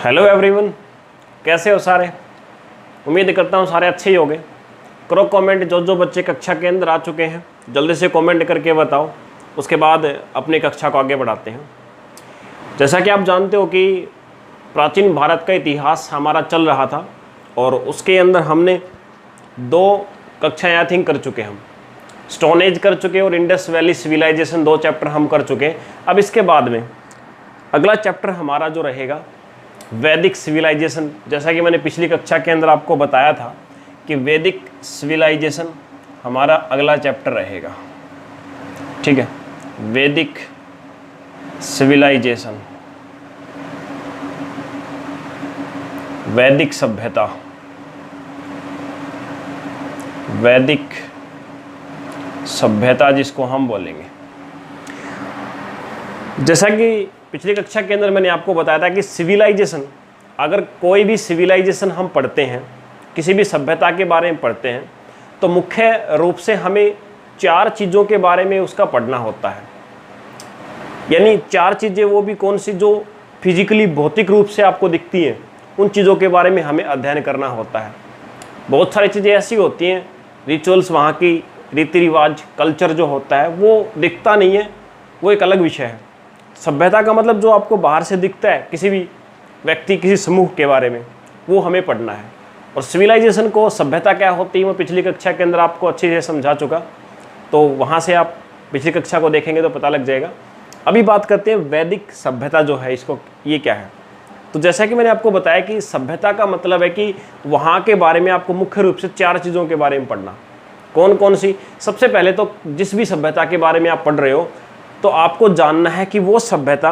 Hello everyone, कैसे हो सारे। उम्मीद करता हूँ सारे अच्छे ही होंगे। करो कमेंट, जो बच्चे कक्षा के अंदर आ चुके हैं जल्दी से कमेंट करके बताओ, उसके बाद अपनी कक्षा को आगे बढ़ाते हैं। जैसा कि आप जानते हो कि प्राचीन भारत का इतिहास हमारा चल रहा था और उसके अंदर हमने 2 कक्षाएँ आई थिंक कर चुके हैं। हम स्टोन एज कर चुके और इंडस वैली सिविलाइजेशन 2 चैप्टर हम कर चुके। अब इसके बाद में अगला चैप्टर हमारा जो रहेगा वैदिक सिविलाइजेशन। जैसा कि मैंने पिछली कक्षा के अंदर आपको बताया था कि वैदिक सिविलाइजेशन हमारा अगला चैप्टर रहेगा। ठीक है, वैदिक सिविलाइजेशन, वैदिक सभ्यता, वैदिक सभ्यता जिसको हम बोलेंगे। जैसा कि पिछली कक्षा के अंदर मैंने आपको बताया था कि सिविलाइजेशन, अगर कोई भी सिविलाइजेशन हम पढ़ते हैं, किसी भी सभ्यता के बारे में पढ़ते हैं, तो मुख्य रूप से हमें 4 चीज़ों के बारे में उसका पढ़ना होता है। यानी 4 चीज़ें वो भी कौन सी जो फिजिकली भौतिक रूप से आपको दिखती हैं, उन चीज़ों के बारे में हमें अध्ययन करना होता है। बहुत सारी चीज़ें ऐसी होती हैं, रिचुअल्स, वहाँ की रीति रिवाज, कल्चर जो होता है वो दिखता नहीं है, वो एक अलग विषय है। सभ्यता का मतलब जो आपको बाहर से दिखता है, किसी भी व्यक्ति, किसी समूह के बारे में, वो हमें पढ़ना है। और सिविलाइजेशन को, सभ्यता क्या होती है, मैं पिछली कक्षा के अंदर आपको अच्छे से समझा चुका, तो वहाँ से आप पिछली कक्षा को देखेंगे तो पता लग जाएगा। अभी बात करते हैं वैदिक सभ्यता जो है, इसको ये क्या है। तो जैसा कि मैंने आपको बताया कि सभ्यता का मतलब है कि वहाँ के बारे में आपको मुख्य रूप से 4 चीज़ों के बारे में पढ़ना। कौन कौन सी? सबसे पहले तो जिस भी सभ्यता के बारे में आप पढ़ रहे हो तो आपको जानना है कि वो सभ्यता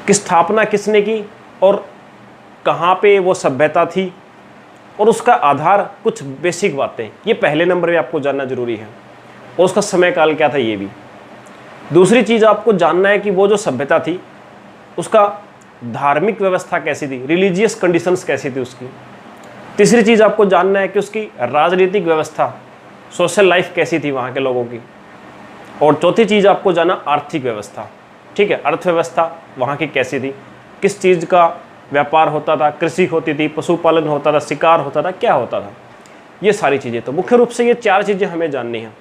की स्थापना किसने की और कहाँ पे वो सभ्यता थी, और उसका आधार, कुछ बेसिक बातें, ये पहले नंबर पे आपको जानना जरूरी है। और उसका समय काल क्या था ये भी। दूसरी चीज़ आपको जानना है कि वो जो सभ्यता थी उसका धार्मिक व्यवस्था कैसी थी, रिलीजियस कंडीशंस कैसी थी उसकी। तीसरी चीज़ आपको जानना है कि उसकी राजनीतिक व्यवस्था, सोशल लाइफ कैसी थी वहाँ के लोगों की। और चौथी चीज़ आपको जानना आर्थिक व्यवस्था। ठीक है, अर्थव्यवस्था वहाँ की कैसी थी, किस चीज़ का व्यापार होता था, कृषि होती थी, पशुपालन होता था, शिकार होता था, क्या होता था, ये सारी चीज़ें। तो मुख्य रूप से ये 4 चीज़ें हमें जाननी हैं।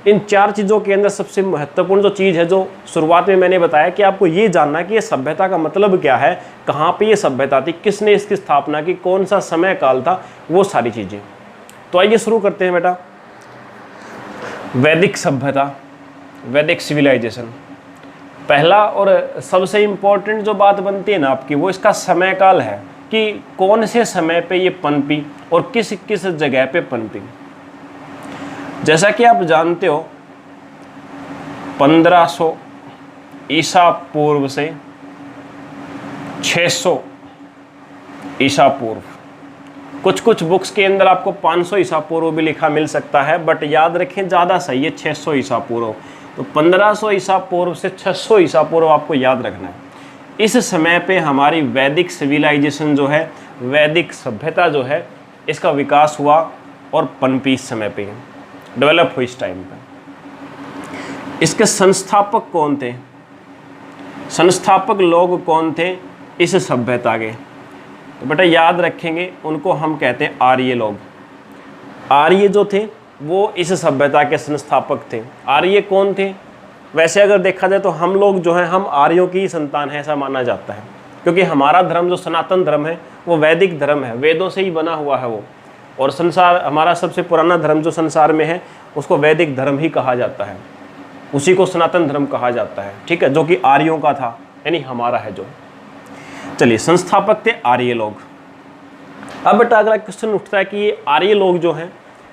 इन 4 चीज़ों के अंदर सबसे महत्वपूर्ण जो चीज़ है, जो शुरुआत में मैंने बताया कि आपको ये जानना कि ये सभ्यता का मतलब क्या है, कहाँ पे ये सभ्यता थी, किसने इसकी स्थापना की, कौन सा समय काल था, वो सारी चीज़ें। तो आइए शुरू करते हैं बेटा। वैदिक सभ्यता, वैदिक सिविलाइजेशन। पहला और सबसे इम्पोर्टेंट जो बात बनती है ना आपकी, वो इसका समय काल है कि कौन से समय पे ये पनपी और किस किस जगह पे पनपी। जैसा कि आप जानते हो 1500 ईसा पूर्व से 600 ईसा पूर्व, कुछ बुक्स के अंदर आपको 500 ईसा पूर्व भी लिखा मिल सकता है, बट याद रखें ज़्यादा सही है 600 ईसा पूर्व। तो 1500 ईसा पूर्व से 600 ईसा पूर्व आपको याद रखना है। इस समय पे हमारी वैदिक सिविलाइजेशन जो है, वैदिक सभ्यता जो है, इसका विकास हुआ और पनपी इस समय पे, डेवलप हुई इस टाइम पे। इसके संस्थापक कौन थे? संस्थापक लोग कौन थे इस सभ्यता के? तो बेटा याद रखेंगे, उनको हम कहते हैं आर्य लोग। आर्य जो थे वो इस सभ्यता के संस्थापक थे। आर्य कौन थे? वैसे अगर देखा जाए तो हम लोग जो हैं, हम आर्यों की संतान हैं ऐसा माना जाता है, क्योंकि हमारा धर्म जो सनातन धर्म है वो वैदिक धर्म है, वेदों से ही बना हुआ है वो। और संसार, हमारा सबसे पुराना धर्म जो संसार में है उसको वैदिक धर्म ही कहा जाता है, उसी को सनातन धर्म कहा जाता है। ठीक है, जो कि आर्यों का था, यानी हमारा है जो। चलिए, संस्थापक थे आर्य लोग। अब बेटा अगला क्वेश्चन उठता है कि ये आर्य लोग जो हैं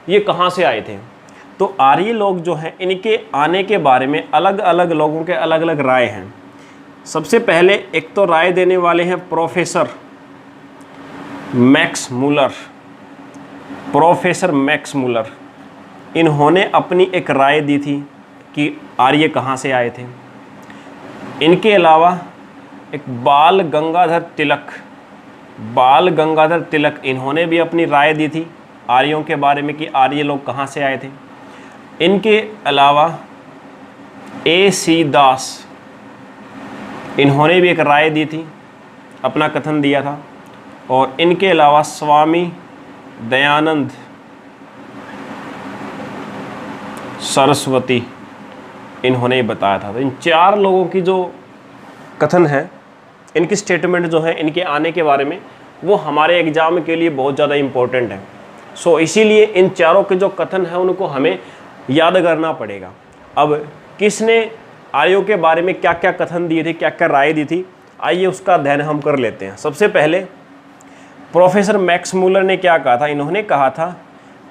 ये कहाँ से आए थे। तो आर्य लोग जो हैं, इनके आने के बारे में अलग अलग लोगों के अलग अलग राय हैं। सबसे पहले एक तो राय देने वाले हैं professor Max Muller. Professor Max Muller, इन्होंने अपनी एक राय दी थी कि आर्य कहाँ से आए थे। इनके अलावा एक बाल गंगाधर तिलक, इन्होंने भी अपनी राय दी थी आर्यों के बारे में कि आर्य लोग कहाँ से आए थे। इनके अलावा AC दास, इन्होंने भी एक राय दी थी अपना कथन दिया था, और इनके अलावा स्वामी दयानंद सरस्वती इन्होंने बताया था। तो इन 4 लोगों की जो कथन है, इनकी स्टेटमेंट जो है इनके आने के बारे में, वो हमारे एग्ज़ाम के लिए बहुत ज़्यादा इम्पोर्टेंट है। सो इसीलिए इन चारों के जो कथन हैं उनको हमें याद करना पड़ेगा। अब किसने आर्यों के बारे में क्या क्या कथन दिए थे, क्या क्या राय दी थी, आइए उसका अध्ययन हम कर लेते हैं। सबसे पहले प्रोफेसर मैक्स मूलर ने क्या कहा था। इन्होंने कहा था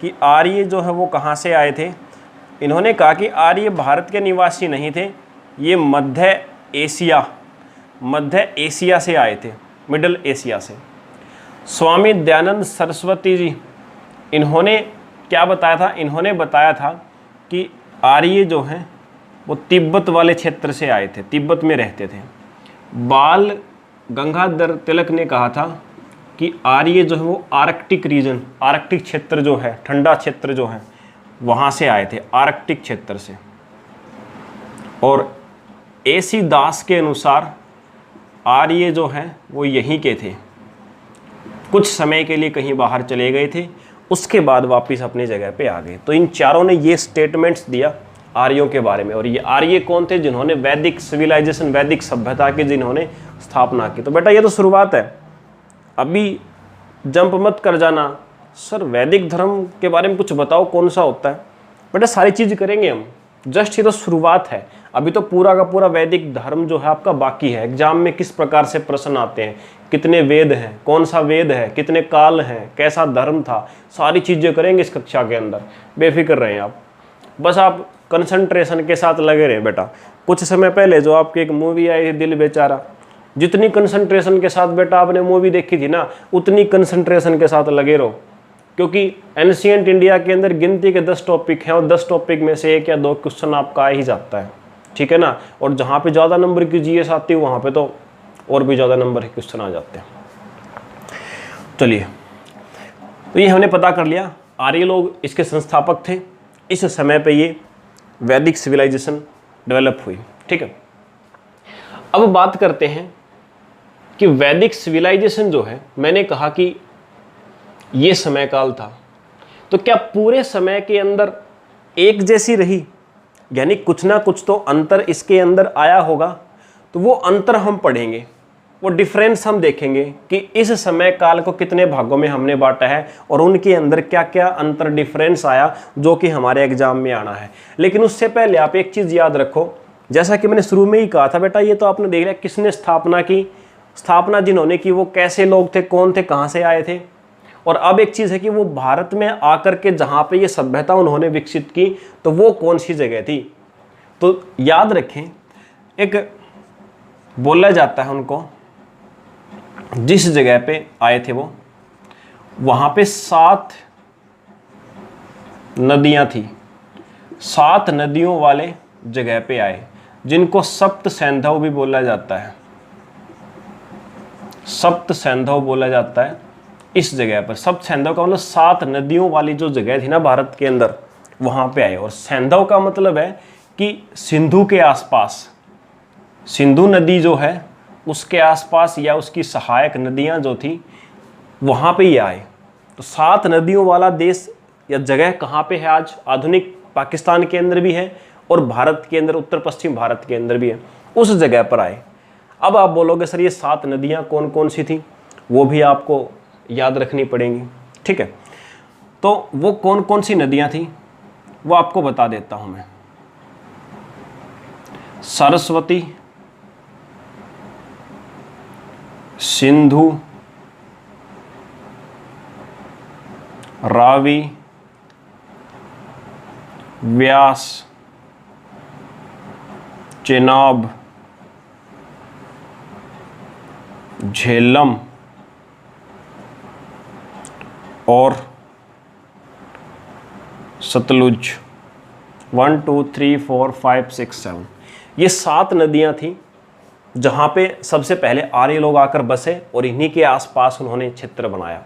कि आर्य जो है वो कहाँ से आए थे। इन्होंने कहा कि आर्य भारत के निवासी नहीं थे, ये मध्य एशिया से आए थे, मिडल एशिया से। स्वामी दयानंद सरस्वती जी, इन्होंने क्या बताया था। इन्होंने बताया था कि आर्य जो हैं वो तिब्बत वाले क्षेत्र से आए थे, तिब्बत में रहते थे। बाल गंगाधर तिलक ने कहा था कि आर्य जो है वो आर्कटिक रीजन, आर्कटिक क्षेत्र जो है, ठंडा क्षेत्र जो है, वहाँ से आए थे, आर्कटिक क्षेत्र से। और एसी दास के अनुसार आर्य जो हैं वो यहीं के थे, कुछ समय के लिए कहीं बाहर चले गए थे, उसके बाद वापस अपनी जगह पे आ गए। तो इन चारों ने ये स्टेटमेंट्स दिया आर्यों के बारे में। और ये आर्य कौन थे? जिन्होंने वैदिक सिविलाइजेशन, वैदिक सभ्यता की जिन्होंने स्थापना की। तो बेटा ये तो शुरुआत है, अभी जंप मत कर जाना, सर वैदिक धर्म के बारे में कुछ बताओ कौन सा होता है। बेटा सारी चीज़ करेंगे हम, जस्ट ये तो शुरुआत है। अभी तो पूरा का पूरा वैदिक धर्म जो है आपका बाकी है। एग्जाम में किस प्रकार से प्रश्न आते हैं, कितने वेद हैं, कौन सा वेद है, कितने काल हैं, कैसा धर्म था, सारी चीज़ें करेंगे इस कक्षा के अंदर। बेफिक्र रहें आप, बस आप कंसंट्रेशन के साथ लगे रहे। बेटा कुछ समय पहले जो आपकी एक मूवी आई थी दिल बेचारा, जितनी कंसंट्रेशन के साथ बेटा आपने मूवी देखी थी ना, उतनी कंसंट्रेशन के साथ लगे रहो, क्योंकि एंशिएंट इंडिया के अंदर गिनती के 10 टॉपिक हैं और 10 टॉपिक में से 1 या 2 क्वेश्चन आपका आ ही जाता है, ठीक है ना। और जहाँ पे ज़्यादा नंबर की जीएस आती है वहाँ पे तो और भी ज़्यादा नंबर के क्वेश्चन आ जाते हैं। चलिए, तो ये हमने पता कर लिया, आर्य लोग इसके संस्थापक थे। इस समय पे ये वैदिक सिविलाइजेशन डेवलप हुई, ठीक है। अब बात करते हैं कि वैदिक सिविलाइजेशन जो है, मैंने कहा कि ये समय काल था, तो क्या पूरे समय के अंदर एक जैसी रही, यानी कुछ ना कुछ तो अंतर इसके अंदर आया होगा। तो वो अंतर हम पढ़ेंगे, वो डिफरेंस हम देखेंगे कि इस समय काल को कितने भागों में हमने बांटा है और उनके अंदर क्या क्या अंतर डिफरेंस आया जो कि हमारे एग्जाम में आना है। लेकिन उससे पहले आप एक चीज़ याद रखो, जैसा कि मैंने शुरू में ही कहा था बेटा, ये तो आपने देख लिया किसने स्थापना की। स्थापना जिन्होंने की वो कैसे लोग थे, कौन थे, कहाँ से आए थे। और अब एक चीज़ है कि वो भारत में आकर के जहाँ पे ये सभ्यता उन्होंने विकसित की, तो वो कौन सी जगह थी। तो याद रखें, एक बोला जाता है उनको, जिस जगह पे आए थे वो, वहाँ पे 7 नदियाँ थी, 7 नदियों वाले जगह पे आए, जिनको सप्त सैंधव भी बोला जाता है। सप्त सैंधव बोला जाता है इस जगह पर। सप्त सैंधव का मतलब 7 नदियों वाली जो जगह थी ना भारत के अंदर, वहाँ पे आए। और सैंधव का मतलब है कि सिंधु के आसपास, सिंधु नदी जो है उसके आसपास या उसकी सहायक नदियाँ जो थी वहाँ पे ये आए। तो 7 नदियों वाला देश या जगह कहाँ पे है आज? आधुनिक पाकिस्तान के अंदर भी है और भारत के अंदर, उत्तर पश्चिम भारत के अंदर भी है, उस जगह पर आए। अब आप बोलोगे सर ये 7 नदियाँ कौन कौन सी थी, वो भी आपको याद रखनी पड़ेंगी, ठीक है। तो वो कौन कौन सी नदियाँ थी वो आपको बता देता हूँ मैं। सरस्वती, सिंधु, रावी, व्यास, चेनाब, झेलम और सतलुज। 1 2 3 4 5 6 7 ये 7 नदियाँ थी जहाँ पे सबसे पहले आर्य लोग आकर बसे और इन्हीं के आसपास उन्होंने क्षेत्र बनाया।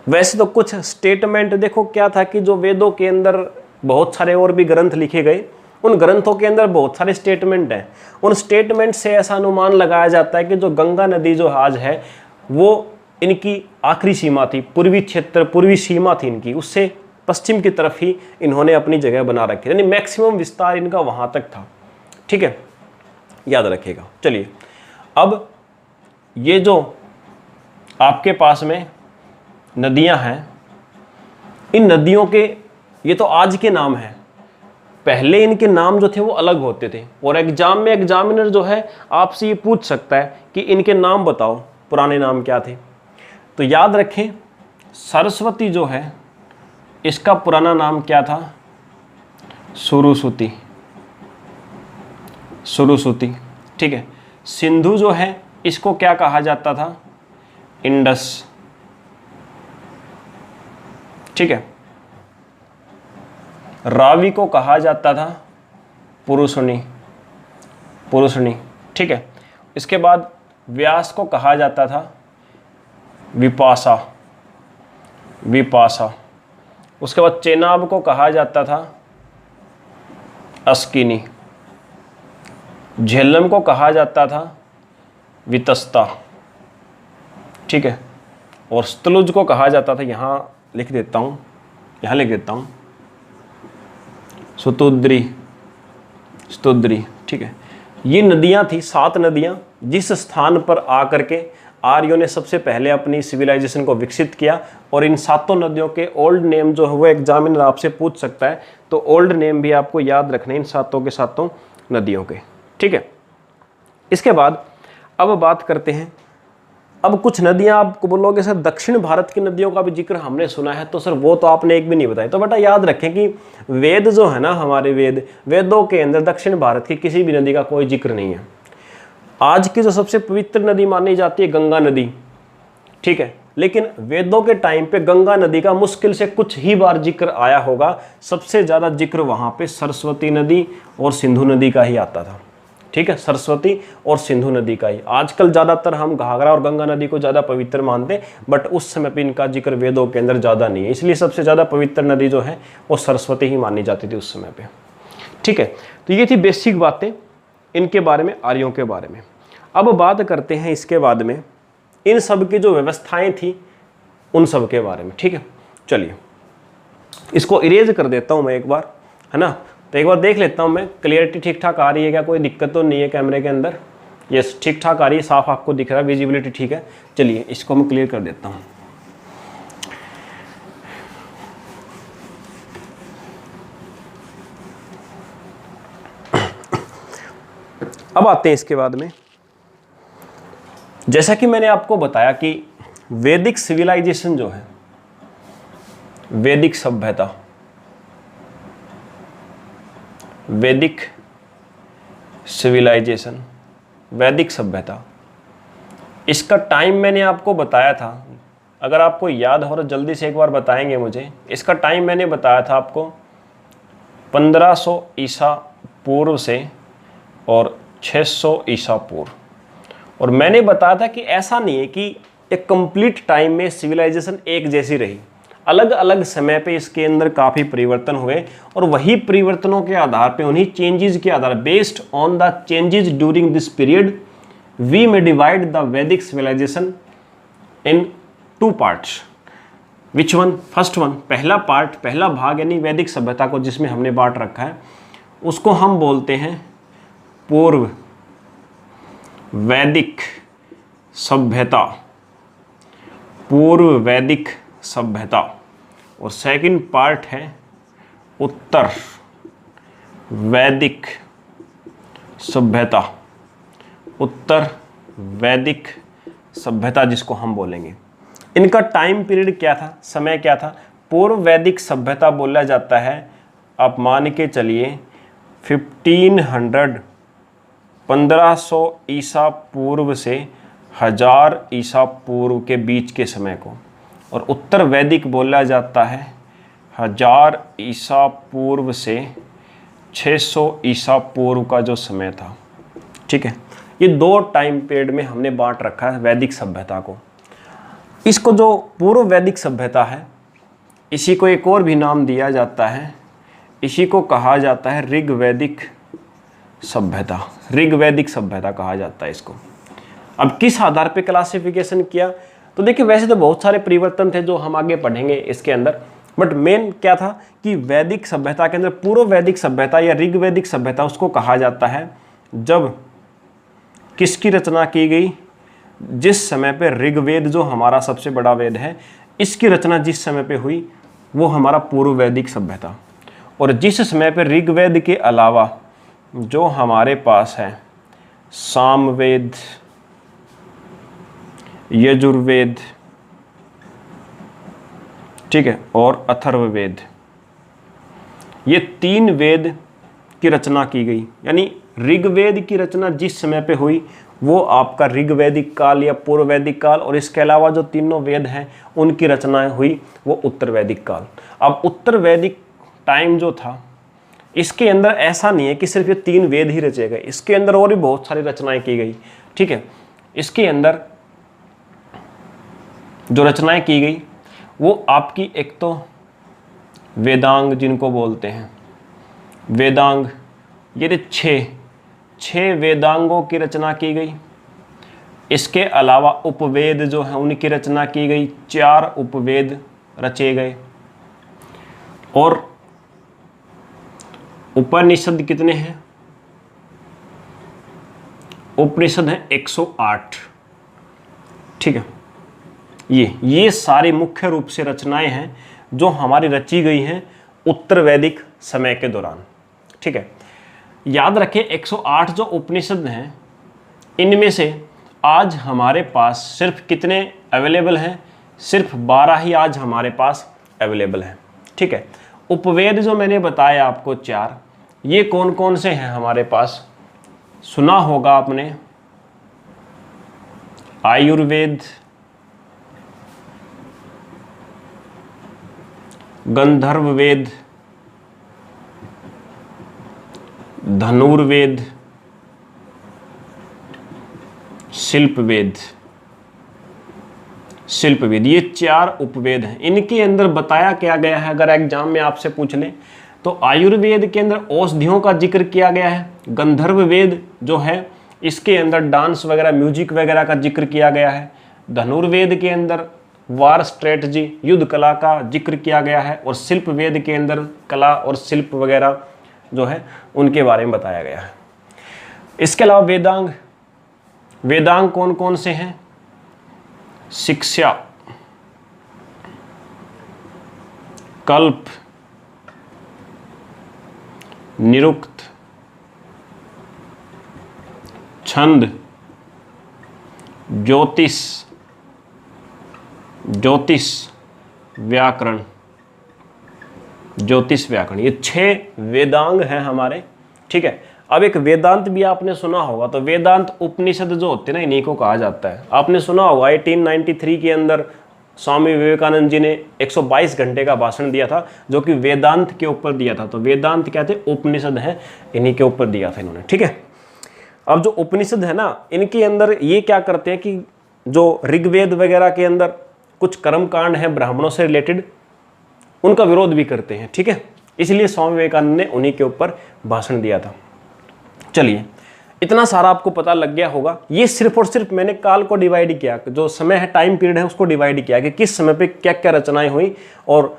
वैसे तो कुछ स्टेटमेंट देखो क्या था कि जो वेदों के अंदर बहुत सारे और भी ग्रंथ लिखे गए, उन ग्रंथों के अंदर बहुत सारे स्टेटमेंट हैं। उन स्टेटमेंट से ऐसा अनुमान लगाया जाता है कि जो गंगा नदी जो आज है वो इनकी आखिरी सीमा थी, पूर्वी क्षेत्र, पूर्वी सीमा थी इनकी, उससे पश्चिम की तरफ ही इन्होंने अपनी जगह बना रखी, यानी मैक्सिमम विस्तार इनका वहां तक था। ठीक है, याद रखिएगा। चलिए, अब ये जो आपके पास में नदियां हैं, इन नदियों के ये तो आज के नाम हैं, पहले इनके नाम जो थे वो अलग होते थे। और एग्जाम में एग्जामिनर जो है आपसे ये पूछ सकता है कि इनके नाम बताओ, पुराने नाम क्या थे। तो याद रखें, सरस्वती जो है इसका पुराना नाम क्या था? सुरुसुती, सुरुसुती। ठीक है, सिंधु जो है इसको क्या कहा जाता था? इंडस। ठीक है, रावी को कहा जाता था पुरुषनी, पुरुषनी। ठीक है, इसके बाद व्यास को कहा जाता था विपाशा, विपाशा। उसके बाद चेनाब को कहा जाता था अस्किनी, झेलम को कहा जाता था वितस्ता। ठीक है, और स्तलुज को कहा जाता था, यहाँ लिख देता हूँ, यहाँ लिख देता हूँ, सुतुद्री, स्तुद्री। ठीक है, ये नदियाँ थी, 7 नदियाँ, जिस स्थान पर आकर के आर्यों ने सबसे पहले अपनी सिविलाइजेशन को विकसित किया। और इन 7 नदियों के ओल्ड नेम जो है वो एग्जामिनर आपसे पूछ सकता है, तो ओल्ड नेम भी आपको याद रखने इन 7 के 7 नदियों के। ठीक है, इसके बाद अब बात करते हैं, अब कुछ नदियां आपको बोलोगे सर दक्षिण भारत की नदियों का भी जिक्र हमने सुना है, तो सर वो तो आपने एक भी नहीं बताया। तो बेटा याद रखें कि वेद जो है ना, हमारे वेदों के अंदर दक्षिण भारत की किसी भी नदी का कोई जिक्र नहीं है। आज की जो सबसे पवित्र नदी मानी जाती है गंगा नदी, ठीक है, लेकिन वेदों के टाइम पे गंगा नदी का मुश्किल से कुछ ही बार जिक्र आया होगा। सबसे ज़्यादा जिक्र वहाँ पे सरस्वती नदी और सिंधु नदी का ही आता था। ठीक है, सरस्वती और सिंधु नदी का ही। आजकल ज़्यादातर हम घाघरा और गंगा नदी को ज़्यादा पवित्र मानते हैं, बट उस समय पे इनका जिक्र वेदों के अंदर ज़्यादा नहीं है, इसलिए सबसे ज़्यादा पवित्र नदी जो है वो सरस्वती ही मानी जाती थी उस समय पे। ठीक है, तो ये थी बेसिक बातें इनके बारे में, आर्यों के बारे में। अब बात करते हैं इसके बाद में इन सब की जो व्यवस्थाएं थी उन सब के बारे में। ठीक है, चलिए इसको इरेज कर देता हूं मैं एक बार, है ना। तो एक बार देख लेता हूं मैं, क्लियरिटी ठीक ठाक आ रही है क्या, कोई दिक्कत तो नहीं है कैमरे के अंदर? यस, ठीक ठाक आ रही है, साफ आपको दिख रहा है, विजिबिलिटी ठीक है। चलिए इसको मैं क्लियर कर देता हूं। अब आते हैं इसके बाद में, जैसा कि मैंने आपको बताया कि वैदिक सिविलाइजेशन जो है, वैदिक सभ्यता, वैदिक सिविलाइजेशन, वैदिक सभ्यता, इसका टाइम मैंने आपको बताया था। अगर आपको याद हो तो जल्दी से एक बार बताएंगे मुझे। इसका टाइम मैंने बताया था आपको 1500 ईसा पूर्व से और 600 ईसा पूर्व। और मैंने बताया था कि ऐसा नहीं है कि एक कंप्लीट टाइम में सिविलाइजेशन एक जैसी रही, अलग अलग समय पे इसके अंदर काफ़ी परिवर्तन हुए। और वही परिवर्तनों के आधार पे, उन्हीं चेंजेस के आधार, based on the changes during this period, we may divide the Vedic civilisation in 2 parts. Which one? First one, पहला पार्ट, पहला भाग यानी वैदिक सभ्यता को जिसमें हमने बांट रखा है, उसको हम बोलते हैं पूर्व वैदिक सभ्यता, पूर्व वैदिक सभ्यता। और सेकंड पार्ट है उत्तर वैदिक सभ्यता, उत्तर वैदिक सभ्यता जिसको हम बोलेंगे। इनका टाइम पीरियड क्या था, समय क्या था? पूर्व वैदिक सभ्यता बोला जाता है, आप मान के चलिए 1500 ईसा पूर्व से 1000 ईसा पूर्व के बीच के समय को। और उत्तर वैदिक बोला जाता है 1000 ईसा पूर्व से 600 ईसा पूर्व का जो समय था। ठीक है, ये 2 टाइम पीरियड में हमने बांट रखा है वैदिक सभ्यता को। इसको जो पूर्व वैदिक सभ्यता है, इसी को एक और भी नाम दिया जाता है इसी को कहा जाता है ऋग्वैदिक सभ्यता। ऋग्वैदिक सभ्यता कहा जाता है इसको। अब किस आधार पे क्लासिफिकेशन किया, तो देखिए वैसे तो बहुत सारे परिवर्तन थे जो हम आगे पढ़ेंगे इसके अंदर, बट मेन क्या था कि वैदिक सभ्यता के अंदर पूर्व वैदिक सभ्यता या ऋग्वैदिक सभ्यता उसको कहा जाता है जब किसकी रचना की गई, जिस समय पे ऋग्वेद जो हमारा सबसे बड़ा वेद है इसकी रचना जिस समय पे हुई वो हमारा पूर्व वैदिक सभ्यता। और जिस समय पे ऋग्वेद के अलावा जो हमारे पास है सामवेद, यजुर्वेद, ठीक है, और अथर्ववेद, ये 3 वेद की रचना की गई। यानी ऋग्वेद की रचना जिस समय पे हुई वो आपका ऋग्वैदिक काल या पूर्व वैदिक काल, और इसके अलावा जो तीनों वेद हैं उनकी रचनाएं हुई वो उत्तर वैदिक काल। अब उत्तर वैदिक टाइम जो था इसके अंदर ऐसा नहीं है कि सिर्फ ये 3 वेद ही रचे गए, इसके अंदर और भी बहुत सारी रचनाएं की गई, ठीक है। इसके अंदर जो रचनाएं की गई वो आपकी एक तो वेदांग जिनको बोलते हैं, वेदांग, ये 6 वेदांगों की रचना की गई। इसके अलावा उपवेद जो है उनकी रचना की गई, 4 उपवेद रचे गए। और उपनिषद कितने हैं, उपनिषद हैं 108, ठीक है। ये सारी मुख्य रूप से रचनाएं हैं जो हमारी रची गई हैं उत्तर वैदिक समय के दौरान, ठीक है। याद रखें 108 जो उपनिषद हैं इनमें से आज हमारे पास सिर्फ कितने अवेलेबल हैं, सिर्फ 12 ही आज हमारे पास अवेलेबल हैं, ठीक है। उपवेद जो मैंने बताया आपको 4, ये कौन कौन से हैं हमारे पास, सुना होगा आपने, आयुर्वेद, गंधर्व वेद, धनुर्वेद, शिल्पवेद, ये 4 उपवेद हैं। इनके अंदर बताया क्या गया है, अगर एग्जाम में आपसे पूछ लें तो आयुर्वेद के अंदर औषधियों का जिक्र किया गया है, गंधर्व वेद जो है इसके अंदर डांस वगैरह म्यूजिक वगैरह का जिक्र किया गया है, धनुर्वेद के अंदर वार स्ट्रेटजी युद्ध कला का जिक्र किया गया है, और शिल्प वेद के अंदर कला और शिल्प वगैरह जो है उनके बारे में बताया गया है। इसके अलावा वेदांग कौन कौन से हैं, शिक्षा, कल्प, निरुक्त, छंद, ज्योतिष व्याकरण, ये 6 वेदांग हैं हमारे, ठीक है। अब एक वेदांत भी आपने सुना होगा, तो वेदांत उपनिषद जो होते हैं ना इन्हीं को कहा जाता है। आपने सुना होगा 1893 के अंदर स्वामी विवेकानंद जी ने 122 घंटे का भाषण दिया था जो कि वेदांत के ऊपर दिया था। तो वेदांत क्या थे, उपनिषद हैं, इन्हीं के ऊपर दिया था इन्होंने, ठीक है। अब जो उपनिषद है ना इनके अंदर ये क्या करते हैं कि जो ऋग्वेद वगैरह के अंदर कुछ कर्मकांड है ब्राह्मणों से रिलेटेड उनका विरोध भी करते हैं, ठीक है। इसलिए स्वामी विवेकानंद ने उन्हीं के ऊपर भाषण दिया था। चलिए, इतना सारा आपको पता लग गया होगा। ये सिर्फ और सिर्फ मैंने काल को डिवाइड किया, जो समय है टाइम पीरियड है उसको डिवाइड किया कि किस समय पे क्या क्या रचनाएं हुई, और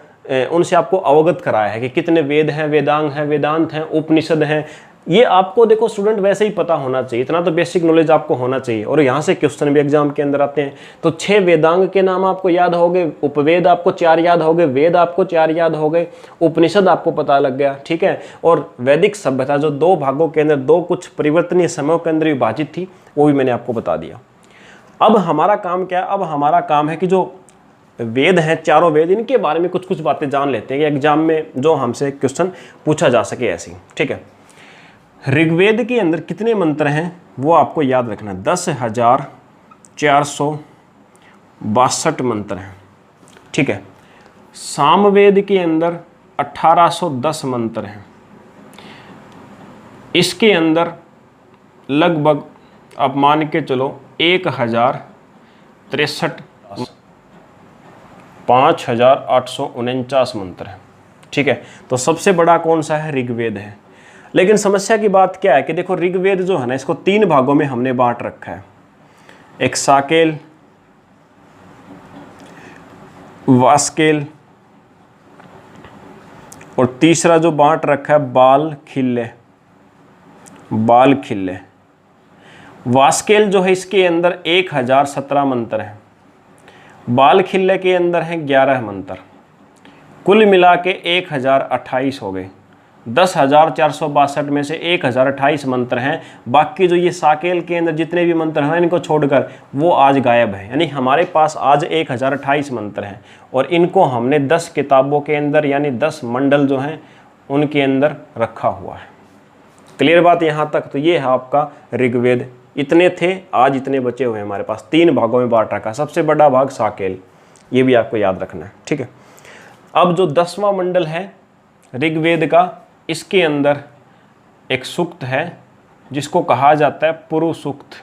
उनसे आपको अवगत कराया है कि कितने वेद हैं, वेदांग हैं, वेदांत हैं, उपनिषद हैं। ये आपको देखो स्टूडेंट वैसे ही पता होना चाहिए, इतना तो बेसिक नॉलेज आपको होना चाहिए। और यहाँ से क्वेश्चन भी एग्जाम के अंदर आते हैं। तो 6 वेदांग के नाम आपको याद हो गए, उपवेद आपको 4 याद हो गए, वेद आपको 4 याद हो गए, उपनिषद आपको पता लग गया, ठीक है। और वैदिक सभ्यता जो 2 भागों के अंदर 2 कुछ परिवर्तनीय समयों के अंदर विभाजित थी वो भी मैंने आपको बता दिया। अब हमारा काम क्या है, अब हमारा काम है कि जो वेद हैं, चारों वेद, इनके बारे में कुछ कुछ बातें जान लेते हैं कि एग्जाम में जो हमसे क्वेश्चन पूछा जा सके ऐसी, ठीक है। ऋग्वेद के अंदर कितने मंत्र हैं वो आपको याद रखना, 10,462 मंत्र हैं, ठीक है। सामवेद के अंदर 1810 मंत्र हैं। इसके अंदर लगभग आप मान के चलो 1063 5,849 मंत्र हैं, ठीक है, तो सबसे बड़ा कौन सा है? ऋग्वेद है। लेकिन समस्या की बात क्या है कि देखो ऋग्वेद जो है ना, इसको 3 भागों में हमने बांट रखा है। एक साकेल, वास्केल, और तीसरा जो बांट रखा है बाल खिल्ले। बाल खिल्ले। वास्केल जो है इसके अंदर 1017 मंत्र हैं, बाल खिल्ले के अंदर हैं 11 मंत्र, कुल मिला के 1028 हो गए। 10,462 में से 1028 मंत्र हैं। बाकी जो ये साकेल के अंदर जितने भी मंत्र हैं इनको छोड़कर वो आज गायब है। यानी हमारे पास आज 1028 मंत्र हैं और इनको हमने 10 किताबों के अंदर यानी 10 मंडल जो हैं उनके अंदर रखा हुआ है। क्लियर बात यहाँ तक? तो ये है आपका ऋग्वेद। इतने थे, आज इतने बचे हुए हैं हमारे पास। 3 भागों में बांट रखा। सबसे बड़ा भाग साकेल, ये भी आपको याद रखना है, ठीक है। अब जो 10वां मंडल है ऋग्वेद का, इसके अंदर एक सूक्त है जिसको कहा जाता है पुरु सूक्त।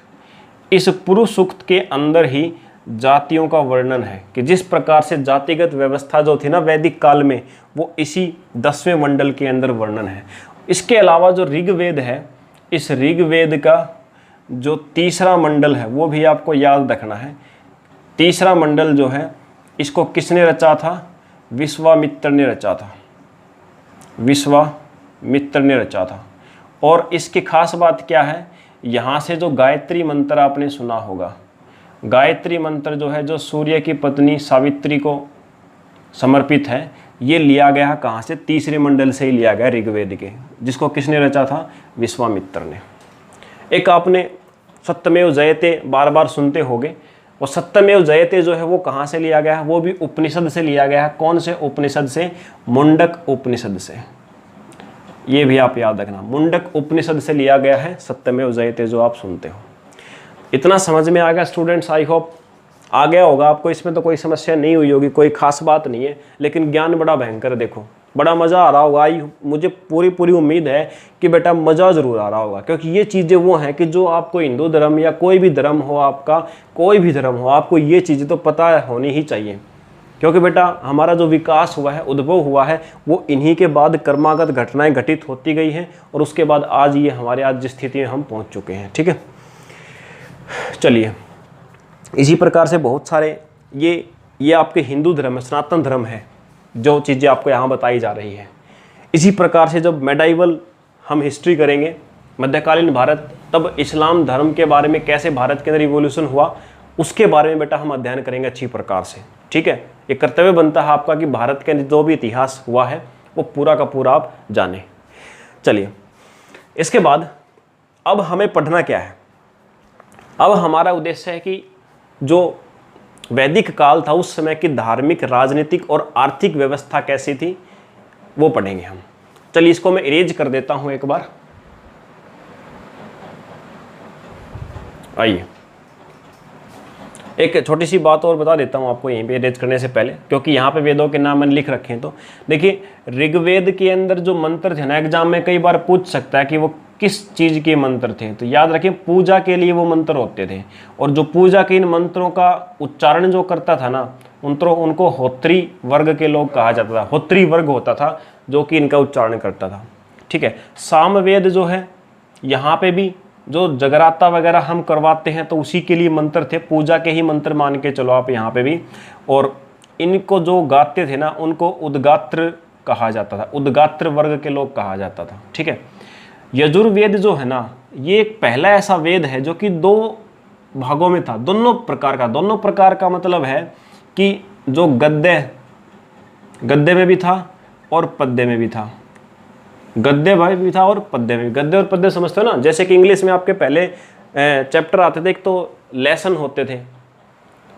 इस पुरु सूक्त के अंदर ही जातियों का वर्णन है कि जिस प्रकार से जातिगत व्यवस्था जो थी ना वैदिक काल में, वो इसी 10वें मंडल के अंदर वर्णन है। इसके अलावा जो ऋग्वेद है, इस ऋग्वेद का जो 3रा मंडल है वो भी आपको याद रखना है। 3रा मंडल जो है इसको किसने रचा था? विश्वामित्र ने रचा था। विश्वामित्र ने रचा था। और इसकी खास बात क्या है? यहाँ से जो गायत्री मंत्र आपने सुना होगा, गायत्री मंत्र जो है जो सूर्य की पत्नी सावित्री को समर्पित है, ये लिया गया कहाँ से? 3रे मंडल से ही लिया गया ऋग्वेद के, जिसको किसने रचा था? विश्वामित्र ने। एक आपने सत्यमेव जयते बार बार सुनते होंगे, वो सत्यमेव जयते जो है वो कहाँ से लिया गया है? वो भी उपनिषद से लिया गया है। कौन से उपनिषद से? मुंडक उपनिषद से। ये भी आप याद रखना, मुंडक उपनिषद से लिया गया है सत्यमेव जयते जो आप सुनते हो। इतना समझ में आ गया स्टूडेंट्स? आई होप आ गया होगा आपको। इसमें तो कोई समस्या नहीं हुई होगी, कोई खास बात नहीं है, लेकिन ज्ञान बड़ा भयंकर है। देखो बड़ा मज़ा आ रहा होगा। मुझे पूरी उम्मीद है कि बेटा मज़ा ज़रूर आ रहा होगा, क्योंकि ये चीज़ें वो हैं कि जो आपको हिंदू धर्म या कोई भी धर्म हो, आपका कोई भी धर्म हो, आपको ये चीज़ें तो पता होनी ही चाहिए। क्योंकि बेटा हमारा जो विकास हुआ है, उद्भव हुआ है, वो इन्हीं के बाद कर्मागत घटनाएं घटित होती गई हैं और उसके बाद आज ये हमारे आज जिस स्थिति में हम पहुँच चुके हैं। ठीक है, चलिए इसी प्रकार से बहुत सारे ये आपके हिंदू धर्म है, सनातन धर्म है, जो चीज़ें आपको यहाँ बताई जा रही है। इसी प्रकार से जब मेडाइवल हम हिस्ट्री करेंगे, मध्यकालीन भारत, तब इस्लाम धर्म के बारे में कैसे भारत के अंदर रिवॉल्यूशन हुआ उसके बारे में बेटा हम अध्ययन करेंगे अच्छी प्रकार से। ठीक है, ये कर्तव्य बनता है आपका कि भारत के जो भी इतिहास हुआ है वो पूरा का पूरा आप जानें। चलिए इसके बाद अब हमें पढ़ना क्या है? अब हमारा उद्देश्य है कि जो वैदिक काल था उस समय की धार्मिक, राजनीतिक और आर्थिक व्यवस्था कैसी थी वो पढ़ेंगे हम। चलिए इसको मैं इरेज कर देता हूं एक बार। आइए एक छोटी सी बात और बता देता हूं आपको यहीं पे इरेज करने से पहले, क्योंकि यहाँ पे वेदों के नाम मैंने लिख रखे हैं। तो देखिए ऋग्वेद के अंदर जो मंत्र थे ना, एग्जाम में कई बार पूछ सकता है कि वो किस चीज़ के मंत्र थे। तो याद रखिए पूजा के लिए वो मंत्र होते थे, और जो पूजा के इन मंत्रों का उच्चारण जो करता था ना, उनको होत्री वर्ग के लोग कहा जाता था। होत्री वर्ग होता था जो कि इनका उच्चारण करता था। ठीक है, सामवेद जो है यहाँ पे भी जो जगराता वगैरह हम करवाते हैं तो उसी के लिए मंत्र थे, पूजा के ही मंत्र मान के चलो आप यहाँ पे भी। और इनको जो गाते थे ना उनको उद्गात्र कहा जाता था, उद्गात्र वर्ग के लोग कहा जाता था। ठीक है, यजुर्वेद जो है ना, ये एक पहला ऐसा वेद है जो कि 2 भागों में था, दोनों प्रकार का मतलब है कि जो गद्य में भी था और पद्य में भी था। गद्य भाई भी था और पद्य में भी। गद्य और पद्य समझते हो ना, जैसे कि इंग्लिश में आपके पहले चैप्टर आते थे, एक तो लेसन होते थे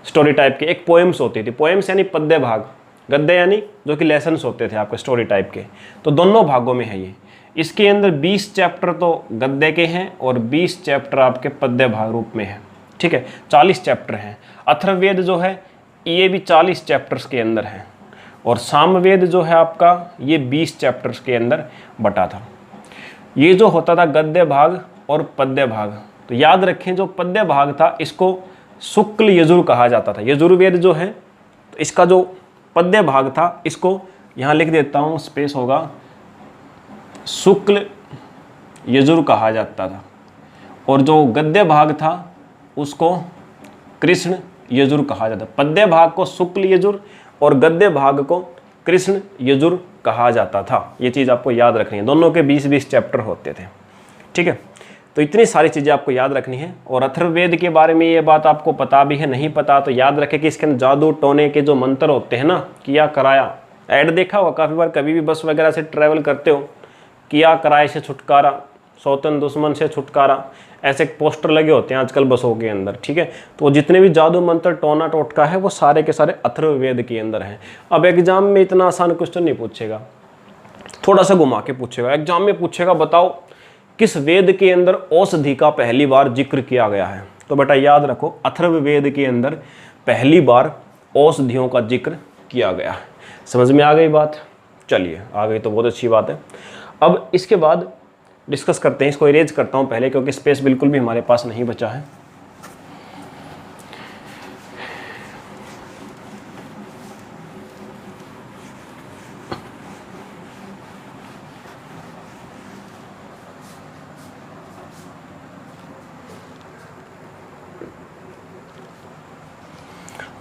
स्टोरी टाइप के, एक पोएम्स होती थी। पोएम्स यानी पद्य भाग, गद्य यानी जो कि लेसन्स होते थे आपके स्टोरी टाइप के। तो दोनों भागों में है ये। इसके अंदर 20 चैप्टर तो गद्य के हैं और 20 चैप्टर आपके पद्य भाग रूप में है। ठीक है, 40 चैप्टर हैं। अथर्ववेद जो है ये भी 40 चैप्टर्स के अंदर है, और सामवेद जो है आपका ये 20 चैप्टर्स के अंदर बटा था। ये जो होता था गद्य भाग और पद्य भाग, तो याद रखें जो पद्य भाग था इसको शुक्ल यजुर कहा जाता था। यजुर्वेद जो है तो इसका जो पद्य भाग था इसको यहाँ लिख देता हूँ, स्पेस होगा, शुक्ल यजुर कहा जाता था, और जो गद्य भाग था उसको कृष्ण यजुर कहा जाता। पद्य भाग को शुक्ल यजुर और गद्य भाग को कृष्ण यजुर कहा जाता था। ये चीज़ आपको याद रखनी है, दोनों के 20-20 चैप्टर होते थे, ठीक है। तो इतनी सारी चीज़ें आपको याद रखनी है। और अथर्ववेद के बारे में ये बात आपको पता भी है, नहीं पता तो याद रखें कि इसके अंदर जादू टोने के जो मंत्र होते हैं ना, किया कराया, ऐड देखा होगा काफ़ी बार, कभी भी बस वगैरह से ट्रैवल करते हो, किया कराए से छुटकारा, सौतन दुश्मन से छुटकारा, ऐसे पोस्टर लगे होते हैं आजकल बसों के अंदर, ठीक है। तो जितने भी जादू मंत्र टोना टोटका है वो सारे के सारे अथर्ववेद के अंदर हैं। अब एग्जाम में इतना आसान क्वेश्चन नहीं पूछेगा, थोड़ा सा घुमा के पूछेगा। एग्जाम में पूछेगा बताओ किस वेद के अंदर औषधि का पहली बार जिक्र किया गया है। तो बेटा याद रखो, अथर्ववेद के अंदर पहली बार औषधियों का जिक्र किया गया है। समझ में आ गई बात? चलिए आ गई तो बहुत अच्छी बात है। अब इसके बाद डिस्कस करते हैं, इसको इरेज करता हूं पहले क्योंकि स्पेस बिल्कुल भी हमारे पास नहीं बचा है।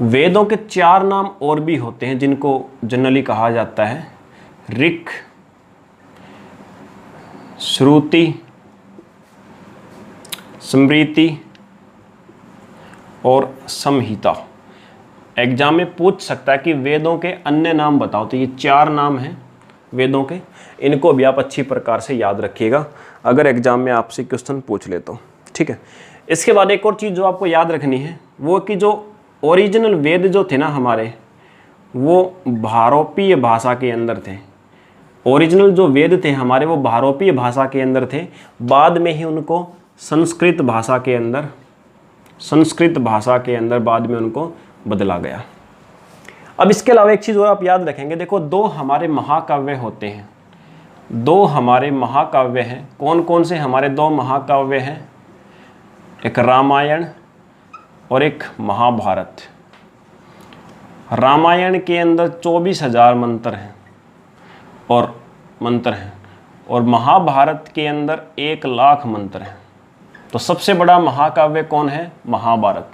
वेदों के 4 नाम और भी होते हैं जिनको जनरली कहा जाता है ऋक्, श्रुति, स्मृति और संहिता। एग्जाम में पूछ सकता है कि वेदों के अन्य नाम बताओ, तो ये 4 नाम हैं वेदों के, इनको भी आप अच्छी प्रकार से याद रखिएगा अगर एग्जाम में आपसे क्वेश्चन पूछ ले तो, ठीक है। इसके बाद एक और चीज़ जो आपको याद रखनी है वो कि जो ओरिजिनल वेद जो थे ना हमारे, वो भारोपीय भाषा के अंदर थे। ओरिजिनल जो वेद थे हमारे वो भारोपीय भाषा के अंदर थे, बाद में ही उनको संस्कृत भाषा के अंदर बाद में उनको बदला गया। अब इसके अलावा एक चीज़ और आप याद रखेंगे, देखो 2 हमारे महाकाव्य होते हैं, 2 हमारे महाकाव्य हैं। कौन कौन से हमारे 2 महाकाव्य हैं? एक रामायण और एक महाभारत। रामायण के अंदर 24,000 मंत्र हैं और महाभारत के अंदर 1,00,000 मंत्र हैं। तो सबसे बड़ा महाकाव्य कौन है? महाभारत।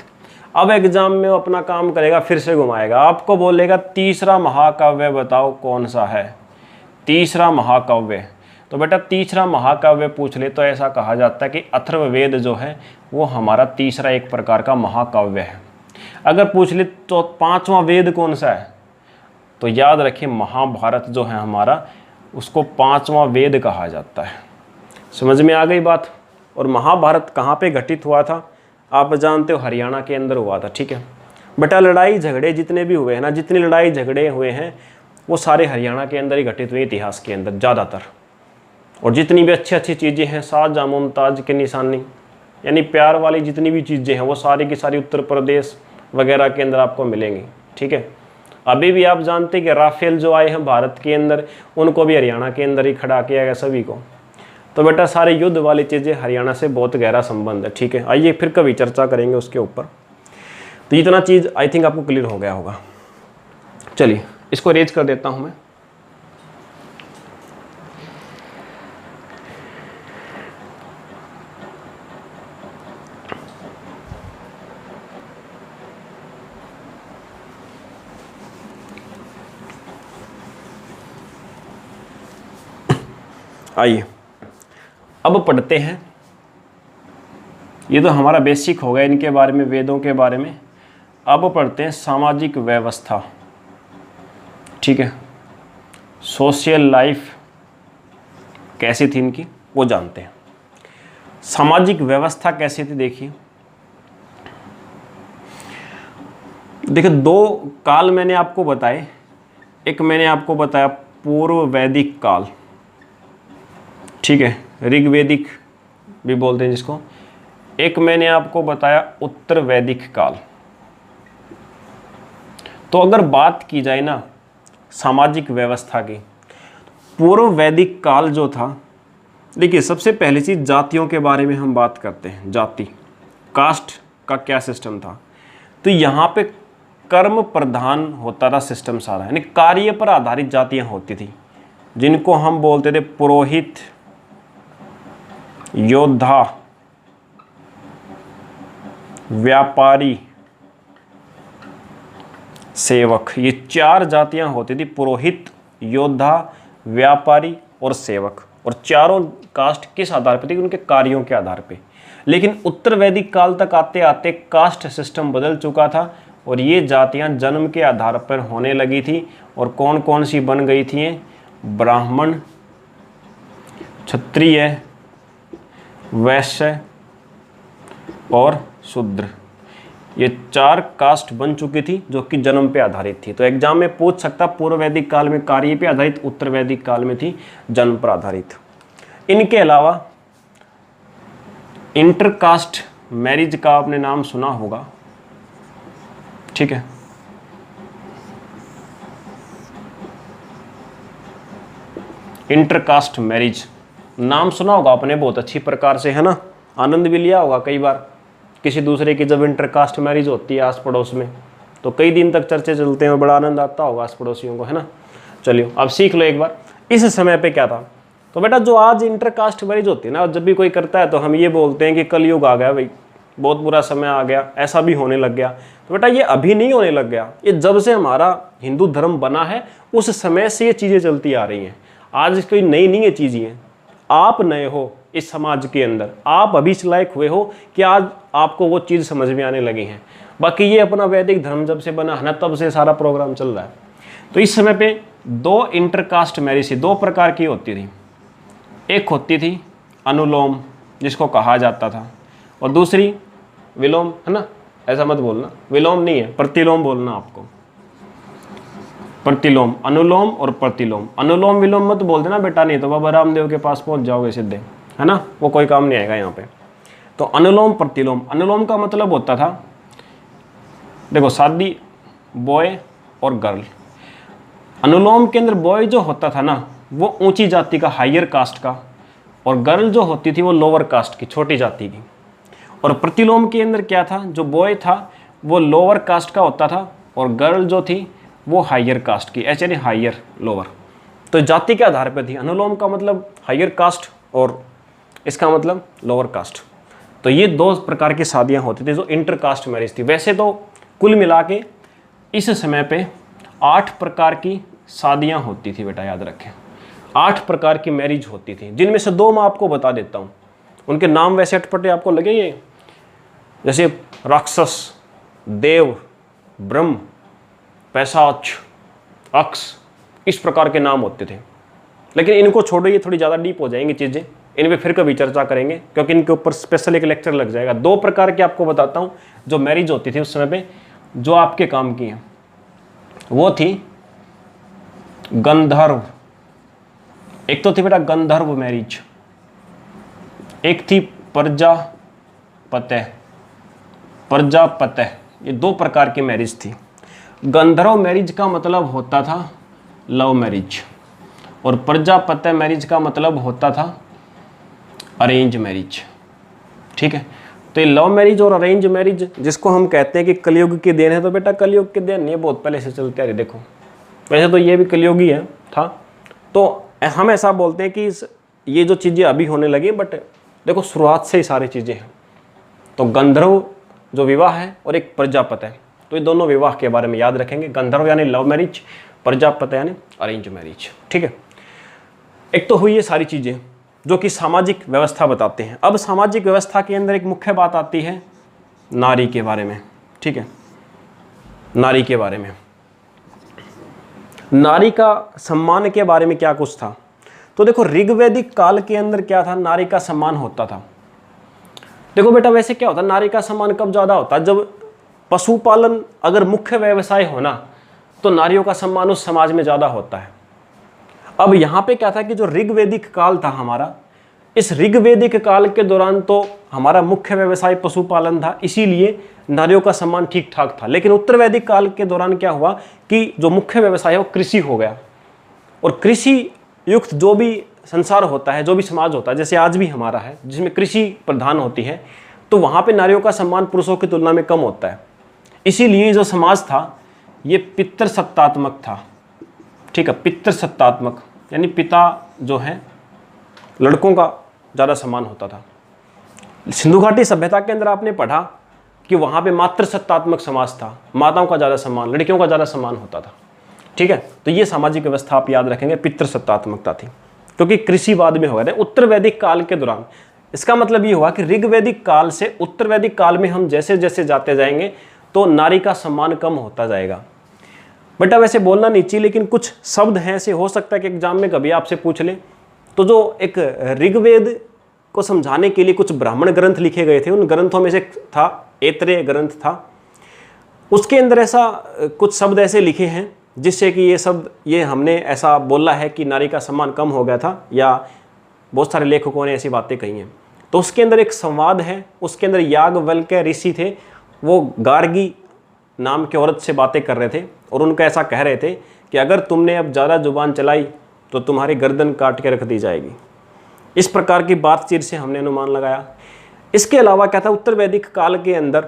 अब एग्जाम में वो अपना काम करेगा, फिर से घुमाएगा, आपको बोलेगा तीसरा महाकाव्य बताओ कौन सा है, तीसरा महाकाव्य। तो बेटा तीसरा महाकाव्य पूछ ले तो ऐसा कहा जाता है कि अथर्ववेद जो है वो हमारा तीसरा एक प्रकार का महाकाव्य है। अगर पूछ ले तो 5वां वेद कौन सा है, तो याद रखिए महाभारत जो है हमारा, उसको 5वां वेद कहा जाता है। समझ में आ गई बात? और महाभारत कहाँ पे घटित हुआ था? आप जानते हो हरियाणा के अंदर हुआ था, ठीक है बेटा। लड़ाई झगड़े जितने भी हुए हैं ना, जितनी लड़ाई झगड़े हुए हैं वो सारे हरियाणा के अंदर ही घटित हुए, इतिहास के अंदर ज़्यादातर। और जितनी भी अच्छी अच्छी चीज़ें हैं, शाहजहां मुमताज़ के निशानी यानी प्यार वाली जितनी भी चीज़ें हैं वो सारी की सारी उत्तर प्रदेश वगैरह के अंदर आपको मिलेंगी, ठीक है। अभी भी आप जानते हैं कि राफेल जो आए हैं भारत के अंदर, उनको भी हरियाणा के अंदर ही खड़ा किया गया सभी को। तो बेटा सारे युद्ध वाली चीज़ें हरियाणा से बहुत गहरा संबंध है, ठीक है। आइए फिर कभी चर्चा करेंगे उसके ऊपर। तो इतना चीज़ आई थिंक आपको क्लियर हो गया होगा। चलिए इसको रेज कर देता हूँ मैं। आइए अब पढ़ते हैं, ये तो हमारा बेसिक हो गया इनके बारे में, वेदों के बारे में। अब पढ़ते हैं सामाजिक व्यवस्था, ठीक है। सोशल लाइफ कैसी थी इनकी वो जानते हैं। सामाजिक व्यवस्था कैसी थी देखिए। देखिए 2 काल मैंने आपको बताए, एक मैंने आपको बताया पूर्व वैदिक काल, ठीक है, ऋग्वेदिक भी बोलते हैं जिसको। एक मैंने आपको बताया उत्तर वैदिक काल। तो अगर बात की जाए ना सामाजिक व्यवस्था की, पूर्व वैदिक काल जो था, देखिए सबसे पहली चीज़ जातियों के बारे में हम बात करते हैं। जाति, कास्ट का क्या सिस्टम था। तो यहाँ पे कर्म प्रधान होता था सिस्टम सारा, यानी कार्य पर आधारित जातियां होती थी, जिनको हम बोलते थे पुरोहित, योद्धा, व्यापारी, सेवक। ये 4 जातियां होती थी, पुरोहित, योद्धा, व्यापारी और सेवक। और चारों कास्ट किस आधार पर थी? उनके कार्यों के आधार पे। लेकिन उत्तर वैदिक काल तक आते आते कास्ट सिस्टम बदल चुका था और ये जातियां जन्म के आधार पर होने लगी थी। और कौन कौन सी बन गई थी? ब्राह्मण, क्षत्रिय, वैश्य और शूद्र। ये 4 कास्ट बन चुकी थी जो कि जन्म पे आधारित थी। तो एग्जाम में पूछ सकता, पूर्व वैदिक काल में कार्य पे आधारित, उत्तर वैदिक काल में थी जन्म पर आधारित। इनके अलावा इंटरकास्ट मैरिज का आपने नाम सुना होगा, ठीक है। इंटरकास्ट मैरिज नाम सुना होगा आपने बहुत अच्छी प्रकार से, है ना, आनंद भी लिया होगा कई बार। किसी दूसरे की जब इंटरकास्ट मैरिज होती है आस पड़ोस में तो कई दिन तक चर्चे चलते हैं, बड़ा आनंद आता होगा आस पड़ोसियों को, है ना। चलिए अब सीख लो एक बार। इस समय पे क्या था? तो बेटा जो आज इंटरकास्ट मैरिज होती है ना, जब भी कोई करता है तो हम ये बोलते हैं कि कलयुग आ गया भाई, बहुत बुरा समय आ गया, ऐसा भी होने लग गया। तो बेटा ये अभी नहीं होने लग गया, ये जब से हमारा हिंदू धर्म बना है उस समय से ये चीज़ें चलती आ रही हैं। आज कोई नई नहीं है चीज़ें, आप नए हो इस समाज के अंदर, आप अभी इस लायक हुए हो कि आज आपको वो चीज़ समझ में आने लगी हैं। बाकी ये अपना वैदिक धर्म जब से बना है ना, तब से सारा प्रोग्राम चल रहा है। तो इस समय पे 2 इंटरकास्ट मैरिज 2 प्रकार की होती थी। एक होती थी अनुलोम, जिसको कहा जाता था, और दूसरी विलोम, है ना। ऐसा मत बोलना, विलोम नहीं है, प्रतिलोम बोलना आपको। प्रतिलोम, अनुलोम और प्रतिलोम। अनुलोम विलोम मत बोल देना बेटा, नहीं तो बाबा रामदेव के पास पहुंच जाओगे सीधे, है ना, वो कोई काम नहीं आएगा यहाँ पे। तो अनुलोम प्रतिलोम, अनुलोम का मतलब होता था, देखो शादी बॉय और गर्ल। अनुलोम के अंदर बॉय जो होता था ना वो ऊंची जाति का, हायर कास्ट का, और गर्ल जो होती थी वो लोअर कास्ट की, छोटी जाति की। और प्रतिलोम के अंदर क्या था, जो बॉय था वो लोअर कास्ट का होता था और गर्ल जो थी वो हायर कास्ट की, ऐसे नहीं हायर लोअर। तो जाति के आधार पर थी। अनुलोम का मतलब हायर कास्ट और इसका मतलब लोअर कास्ट। तो ये 2 प्रकार की शादियां होती थी जो इंटरकास्ट मैरिज थी। वैसे तो कुल मिला के इस समय पे 8 प्रकार की शादियां होती थी बेटा, याद रखें। 8 प्रकार की मैरिज होती थी, जिनमें से 2 मैं आपको बता देता हूँ। उनके नाम वैसे अटपटे आपको लगेंगे, जैसे राक्षस, देव, ब्रह्म, पैशाच, अक्ष, इस प्रकार के नाम होते थे। लेकिन इनको छोड़ो, ये थोड़ी ज़्यादा डीप हो जाएंगी चीज़ें, इन पे फिर कभी चर्चा करेंगे क्योंकि इनके ऊपर स्पेशल एक लेक्चर लग जाएगा। 2 प्रकार के आपको बताता हूँ जो मैरिज होती थी उस समय पे, जो आपके काम की हैं। वो थी गंधर्व, एक तो थी बेटा गंधर्व मैरिज, एक थी प्रजापत्य। प्रजापत्य, ये 2 प्रकार की मैरिज थी। गंधर्व मैरिज का मतलब होता था लव मैरिज और प्रजापत्य मैरिज का मतलब होता था अरेंज मैरिज, ठीक है। तो ये लव मैरिज और अरेंज मैरिज जिसको हम कहते हैं कि कलयुग की देन है, तो बेटा कलयुग की देन नहीं है, बहुत पहले से चलते आ रही। देखो वैसे तो ये भी कलयुग ही है था, तो हम ऐसा बोलते हैं कि ये जो चीज़ें अभी होने लगी, बट देखो शुरुआत से ही सारी चीज़ें हैं। तो गंधर्व जो विवाह है और एक प्रजापत्य है, तो ये दोनों विवाह के बारे में याद रखेंगे। गंधर्व यानी लव मैरिज, प्रजापत्य यानी अरेंज मैरिज, ठीक है। एक तो हुई ये सारी चीज़ें जो कि सामाजिक व्यवस्था बताते हैं। अब सामाजिक व्यवस्था के अंदर एक मुख्य बात आती है नारी के बारे में, ठीक है। नारी के बारे में, नारी का सम्मान के बारे में क्या कुछ था। तो देखो ऋग्वैदिक काल के अंदर क्या था, नारी का सम्मान होता था। देखो बेटा वैसे क्या होता है, नारी का सम्मान कब ज़्यादा होता है, जब पशुपालन अगर मुख्य व्यवसाय होना तो नारियों का सम्मान उस समाज में ज़्यादा होता है। अब यहाँ पे क्या था कि जो ऋग्वैदिक काल था हमारा, इस ऋग्वैदिक काल के दौरान तो हमारा मुख्य व्यवसाय पशुपालन था, इसीलिए नारियों का सम्मान ठीक ठाक था। लेकिन उत्तर वैदिक काल के दौरान क्या हुआ कि जो मुख्य व्यवसाय है वो कृषि हो गया, और कृषि युक्त जो भी संसार होता है, जो भी समाज होता है, जैसे आज भी हमारा है जिसमें कृषि प्रधान होती है, तो वहाँ पे नारियों का सम्मान पुरुषों की तुलना में कम होता है। इसीलिए जो समाज था ये पितृसत्तात्मक था, ठीक है, पितृसत्तात्मक, यानी पिता जो है लड़कों का ज़्यादा सम्मान होता था। सिंधु घाटी सभ्यता के अंदर आपने पढ़ा कि वहाँ पे मातृसत्तात्मक समाज था, माताओं का ज़्यादा सम्मान, लड़कियों का ज़्यादा सम्मान होता था, ठीक है। तो ये सामाजिक व्यवस्था आप याद रखेंगे, पितृसत्तात्मकता थी, क्योंकि कृषि बाद में हो गया था उत्तर वैदिक काल के दौरान। इसका मतलब ये हुआ कि ऋग्वैदिक काल से उत्तर वैदिक काल में हम जैसे जैसे जाते जाएंगे तो नारी का सम्मान कम होता जाएगा। बेटा वैसे बोलना नहीं चाहिए, लेकिन कुछ शब्द हैं ऐसे, हो सकता है कि एग्जाम में कभी आपसे पूछ ले। तो जो एक ऋग्वेद को समझाने के लिए कुछ ब्राह्मण ग्रंथ लिखे गए थे, उन ग्रंथों में से था ऐत्रेय ग्रंथ था, उसके अंदर ऐसा कुछ शब्द ऐसे लिखे हैं जिससे कि ये शब्द, ये हमने ऐसा बोला है कि नारी का सम्मान कम हो गया था, या बहुत सारे लेखकों ने ऐसी बातें कही हैं। तो उसके अंदर एक संवाद है, उसके अंदर याज्ञवल्क्य ऋषि थे, वो गार्गी नाम के औरत से बातें कर रहे थे और उनका ऐसा कह रहे थे कि अगर तुमने अब ज़्यादा जुबान चलाई तो तुम्हारी गर्दन काट के रख दी जाएगी। इस प्रकार की बातचीत से हमने अनुमान लगाया। इसके अलावा क्या था, उत्तर वैदिक काल के अंदर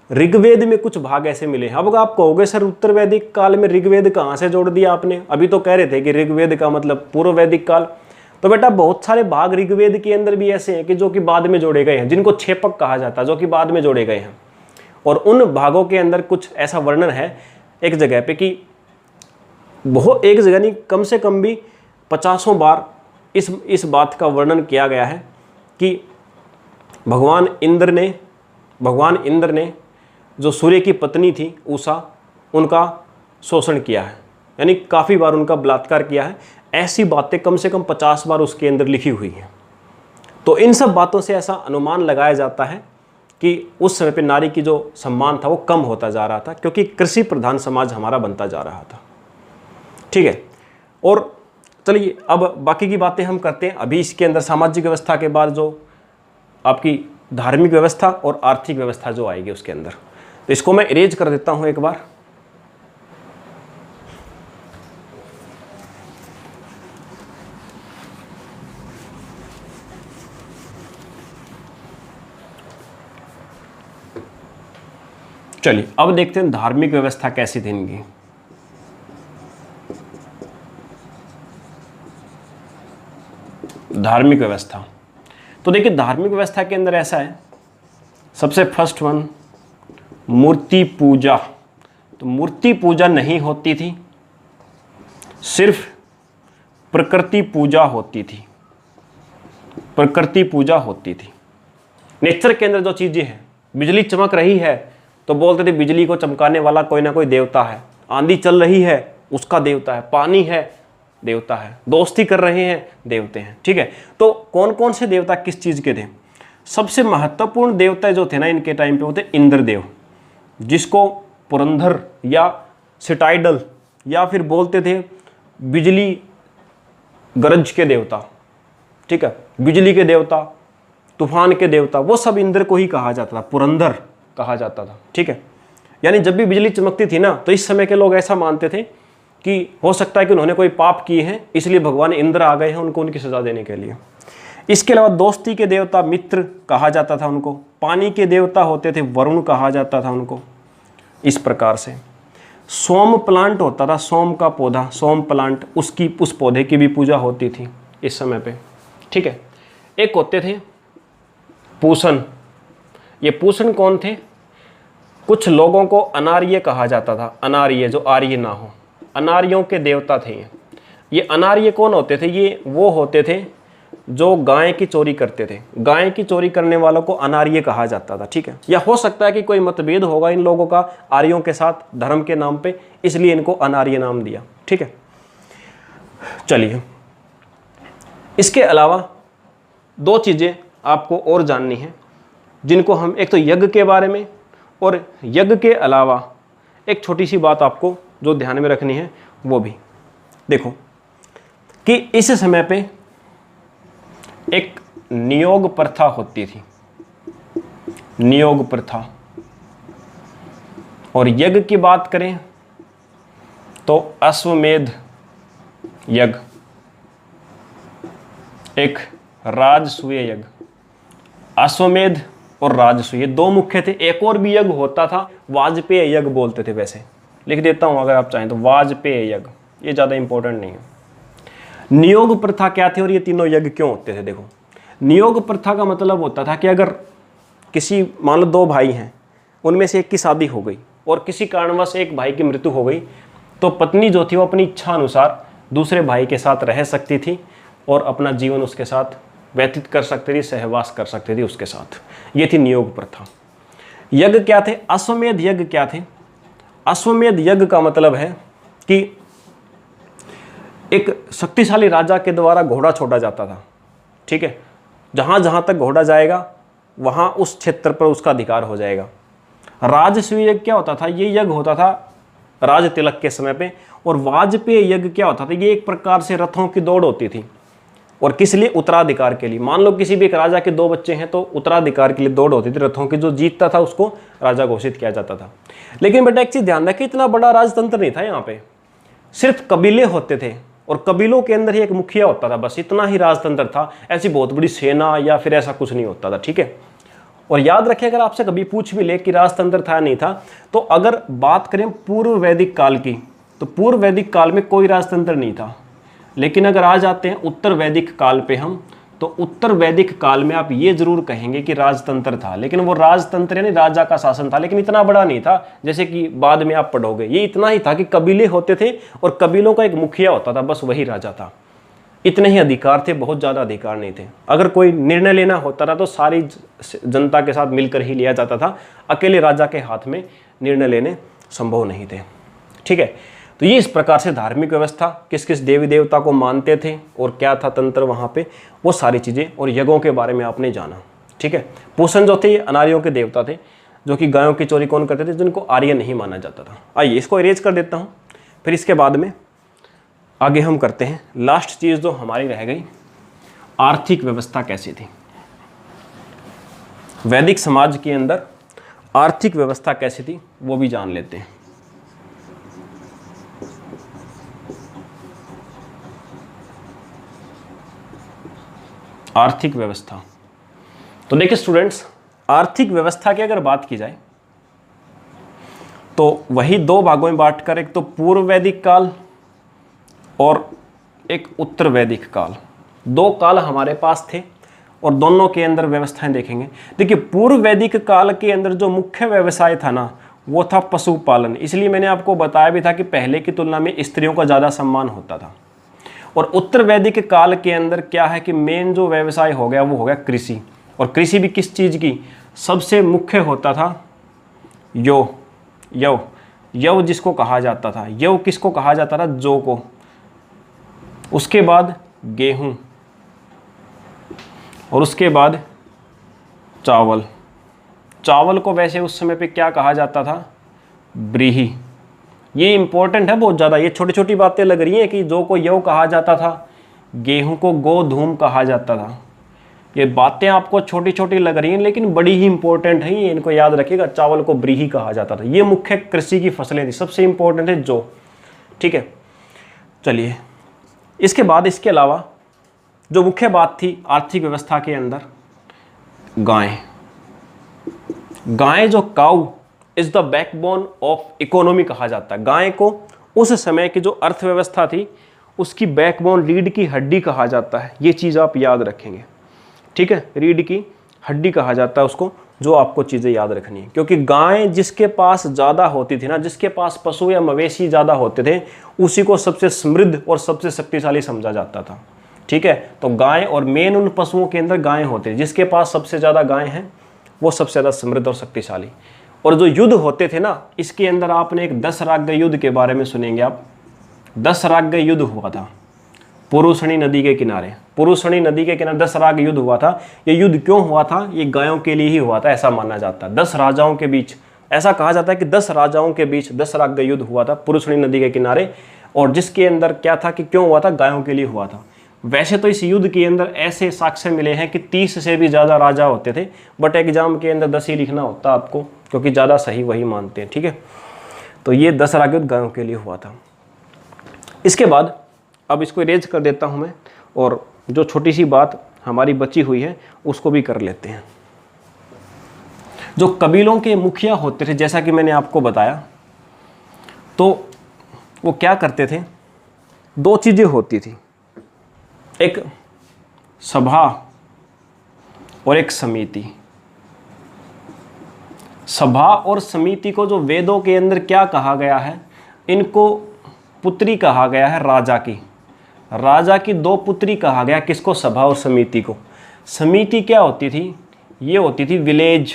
ऋग्वेद में कुछ भाग ऐसे मिले हैं। अब आप कहोगे सर उत्तर वैदिक काल में ऋग्वेद कहाँ से जोड़ दिया आपने, अभी तो कह रहे थे कि ऋग्वेद का मतलब पूर्व वैदिक काल। तो बेटा बहुत सारे भाग ऋग्वेद के अंदर भी ऐसे हैं कि जो कि बाद में जोड़े गए हैं, जिनको छेपक कहा जाता है, जो कि बाद में जोड़े गए हैं। और उन भागों के अंदर कुछ ऐसा वर्णन है एक जगह पे कि बहुत, एक जगह नहीं, कम से कम भी 50 बार इस बात का वर्णन किया गया है कि भगवान इंद्र ने जो सूर्य की पत्नी थी उषा, उनका शोषण किया है, यानी काफ़ी बार उनका बलात्कार किया है। ऐसी बातें कम से कम 50 बार उसके अंदर लिखी हुई हैं। तो इन सब बातों से ऐसा अनुमान लगाया जाता है कि उस समय पे नारी की जो सम्मान था वो कम होता जा रहा था, क्योंकि कृषि प्रधान समाज हमारा बनता जा रहा था, ठीक है। और चलिए अब बाकी की बातें हम करते हैं। अभी इसके अंदर सामाजिक व्यवस्था के बाद जो आपकी धार्मिक व्यवस्था और आर्थिक व्यवस्था जो आएगी उसके अंदर, तो इसको मैं इरेज कर देता हूं एक बार। चलिए अब देखते हैं धार्मिक व्यवस्था कैसी थी इनकी। धार्मिक व्यवस्था, तो देखिए धार्मिक व्यवस्था के अंदर ऐसा है, सबसे फर्स्ट वन मूर्ति पूजा। तो मूर्ति पूजा नहीं होती थी, सिर्फ प्रकृति पूजा होती थी। प्रकृति पूजा होती थी। नेचर के अंदर जो चीजें हैं, बिजली चमक रही है तो बोलते थे बिजली को चमकाने वाला कोई ना कोई देवता है। आंधी चल रही है उसका देवता है, पानी है देवता है, दोस्ती कर रहे हैं देवते हैं, ठीक है। तो कौन कौन से देवता किस चीज के थे? सबसे महत्वपूर्ण देवता जो थे ना इनके टाइम पे, वो थे इंद्रदेव, जिसको पुरंदर या सिटाइडल या फिर बोलते थे बिजली गरज के देवता, ठीक है, बिजली के देवता, तूफान के देवता, वो सब इंद्र को ही कहा जाता था, पुरंदर कहा जाता था, ठीक है। यानी जब भी बिजली चमकती थी ना, तो इस समय के लोग ऐसा मानते थे कि हो सकता है कि उन्होंने कोई पाप किए हैं, इसलिए भगवान इंद्र आ गए हैं उनको उनकी सजा देने के लिए। इसके अलावा दोस्ती के देवता मित्र कहा जाता था उनको। पानी के देवता होते थे वरुण कहा जाता था उनको। इस प्रकार से सोम प्लांट होता था, सोम का पौधा, सोम प्लांट, उस पौधे की भी पूजा होती थी इस समय पे, ठीक है। एक होते थे पूषण। ये पूषण कौन थे? कुछ लोगों को अनार्य कहा जाता था, अनार्य जो आर्य ना हो, अनार्यों के देवता थे ये। अनार्य कौन होते थे? ये वो होते थे जो गाय की चोरी करते थे। गाय की चोरी करने वालों को अनार्य कहा जाता था, ठीक है। या हो सकता है कि कोई मतभेद होगा इन लोगों का आर्यों के साथ धर्म के नाम पे, इसलिए इनको अनार्य नाम दिया, ठीक है। चलिए इसके अलावा दो चीजें आपको और जाननी है जिनको हम, एक तो यज्ञ के बारे में, और यज्ञ के अलावा एक छोटी सी बात आपको जो ध्यान में रखनी है वो भी देखो कि इस समय पे एक नियोग प्रथा होती थी, नियोग प्रथा। और यज्ञ की बात करें तो अश्वमेध यज्ञ, एक राजसूय यज्ञ। अश्वमेध और राजसूय दो मुख्य थे। एक और भी यज्ञ होता था, वाजपेय यज्ञ बोलते थे वैसे, लिख देता हूँ अगर आप चाहें तो, वाजपेय यज्ञ, ये ज़्यादा इंपॉर्टेंट नहीं है। नियोग प्रथा क्या थी और ये तीनों यज्ञ क्यों होते थे? देखो, नियोग प्रथा का मतलब होता था कि अगर किसी, मान लो 2 भाई हैं, उनमें से एक की शादी हो गई और किसी कारणवश एक भाई की मृत्यु हो गई, तो पत्नी जो थी वो अपनी इच्छा अनुसार दूसरे भाई के साथ रह सकती थी और अपना जीवन उसके साथ व्यतीत कर सकती थी, सहवास कर सकती थी उसके साथ। ये थी नियोग प्रथा। यज्ञ क्या थे? अश्वमेध यज्ञ क्या थे? अश्वमेध यज्ञ का मतलब है कि एक शक्तिशाली राजा के द्वारा घोड़ा छोड़ा जाता था, ठीक है, जहां जहां तक घोड़ा जाएगा वहां उस क्षेत्र पर उसका अधिकार हो जाएगा। राजसूय यज्ञ क्या होता था? ये यज्ञ होता था राज तिलक के समय पे। और वाजपेय यज्ञ क्या होता था? ये एक प्रकार से रथों की दौड़ होती थी, और किस लिए? उत्तराधिकार के लिए। मान लो किसी भी एक राजा के 2 बच्चे हैं तो उत्तराधिकार के लिए दौड़ होती थी रथों की, जो जीतता था उसको राजा घोषित किया जाता था। लेकिन बेटा एक चीज ध्यान रखिए, इतना बड़ा राजतंत्र नहीं था यहाँ पे, सिर्फ कबीले होते थे और कबीलों के अंदर ही एक मुखिया होता था, बस इतना ही राजतंत्र था। ऐसी बहुत बड़ी सेना या फिर ऐसा कुछ नहीं होता था, ठीक है। और याद रखिए, अगर आपसे कभी पूछ भी ले कि राजतंत्र था नहीं था, तो अगर बात करें पूर्व वैदिक काल की, तो पूर्व वैदिक काल में कोई राजतंत्र नहीं था। लेकिन अगर आ जाते हैं उत्तर वैदिक काल पे हम, तो उत्तर वैदिक काल में आप ये जरूर कहेंगे कि राजतंत्र था, लेकिन वो राजतंत्र यानी राजा का शासन था, लेकिन इतना बड़ा नहीं था जैसे कि बाद में आप पढ़ोगे। ये इतना ही था कि कबीले होते थे और कबीलों का एक मुखिया होता था, बस वही राजा था। इतने ही अधिकार थे, बहुत ज़्यादा अधिकार नहीं थे। अगर कोई निर्णय लेना होता था तो सारी जनता के साथ मिलकर ही लिया जाता था, अकेले राजा के हाथ में निर्णय लेने संभव नहीं थे, ठीक है। तो ये इस प्रकार से धार्मिक व्यवस्था, किस किस देवी देवता को मानते थे और क्या था तंत्र वहाँ पे, वो सारी चीज़ें और यज्ञों के बारे में आपने जाना, ठीक है। पूषण जो थे ये अनार्यों के देवता थे, जो कि गायों की चोरी कौन करते थे? जिनको आर्य नहीं माना जाता था। आइए इसको इरेज कर देता हूँ, फिर इसके बाद में आगे हम करते हैं। लास्ट चीज़ जो हमारी रह गई, आर्थिक व्यवस्था कैसी थी वैदिक समाज के अंदर, आर्थिक व्यवस्था कैसी थी वो भी जान लेते हैं। आर्थिक व्यवस्था, तो देखिए स्टूडेंट्स, आर्थिक व्यवस्था की अगर बात की जाए तो वही 2 भागों में बांटकर, एक तो पूर्व वैदिक काल और एक उत्तर वैदिक काल, 2 काल हमारे पास थे और दोनों के अंदर व्यवस्थाएं देखेंगे। देखिए पूर्व वैदिक काल के अंदर जो मुख्य व्यवसाय था ना, वो था पशुपालन। इसलिए मैंने आपको बताया भी था कि पहले की तुलना में स्त्रियों का ज़्यादा सम्मान होता था। और उत्तर वैदिक काल के अंदर क्या है कि मेन जो व्यवसाय हो गया वो हो गया कृषि। और कृषि भी किस चीज़ की? सबसे मुख्य होता था यव जिसको कहा जाता था। यव किसको कहा जाता था? जौ को। उसके बाद गेहूं और उसके बाद चावल। चावल को वैसे उस समय पे क्या कहा जाता था? ब्रीही। ये इंपॉर्टेंट है बहुत ज़्यादा, ये छोटी छोटी बातें लग रही हैं कि जौ को यव कहा जाता था, गेहूं को गोधूम कहा जाता था। ये बातें आपको छोटी छोटी लग रही हैं लेकिन बड़ी ही इंपॉर्टेंट है, ये इनको याद रखिएगा। चावल को ब्रीही कहा जाता था। ये मुख्य कृषि की फसलें थी, सबसे इंपॉर्टेंट है जौ, ठीक है। चलिए इसके बाद, इसके अलावा जो मुख्य बात थी आर्थिक व्यवस्था के अंदर, गाय जो cow is the backbone of economy कहा जाता है। गाय को उस समय की जो अर्थव्यवस्था थी उसकी बैकबोन, रीढ़ की हड्डी कहा जाता है। ये चीज़ आप याद रखेंगे, ठीक है। रीढ़ की हड्डी कहा जाता है उसको, जो आपको चीज़ें याद रखनी है, क्योंकि गाय जिसके पास ज़्यादा होती थी ना, जिसके पास पशु या मवेशी ज़्यादा होते थे, उसी को सबसे समृद्ध और सबसे शक्तिशाली समझा जाता था, ठीक है। तो गाय, और मेन उन पशुओं के अंदर गाय होते हैं, जिसके पास सबसे ज़्यादा गाय हैं वो सबसे ज़्यादा समृद्ध और शक्तिशाली। और जो युद्ध होते थे ना, इसके अंदर आपने एक दशराग्य युद्ध के बारे में सुनेंगे आप। दशराग्य युद्ध हुआ था पुरुषणी नदी के किनारे। पुरुषणी नदी के किनारे दशराग्य युद्ध हुआ था। ये युद्ध क्यों हुआ था? ये गायों के लिए ही हुआ था, ऐसा माना जाता है। 10 राजाओं के बीच, ऐसा कहा जाता है कि 10 राजाओं के बीच दशराग्य युद्ध हुआ था पुरुषणी नदी के किनारे। और जिसके अंदर क्या था कि क्यों हुआ था? गायों के लिए हुआ था। वैसे तो इस युद्ध के अंदर ऐसे साक्ष्य मिले हैं कि 30 से भी ज़्यादा राजा होते थे, बट एग्जाम के अंदर 10 ही लिखना होता आपको, क्योंकि ज़्यादा सही वही मानते हैं, ठीक है। तो ये दशराग्य युद्ध गायों के लिए हुआ था। इसके बाद अब इसको इरेज कर देता हूँ मैं, और जो छोटी सी बात हमारी बची हुई है उसको भी कर लेते हैं। जो कबीलों के मुखिया होते थे, जैसा कि मैंने आपको बताया, तो वो क्या करते थे, दो चीज़ें होती थी, एक सभा और एक समिति। सभा और समिति को जो वेदों के अंदर क्या कहा गया है, इनको पुत्री कहा गया है राजा की। राजा की दो पुत्री कहा गया, किसको, सभा और समिति को। समिति क्या होती थी, ये होती थी विलेज,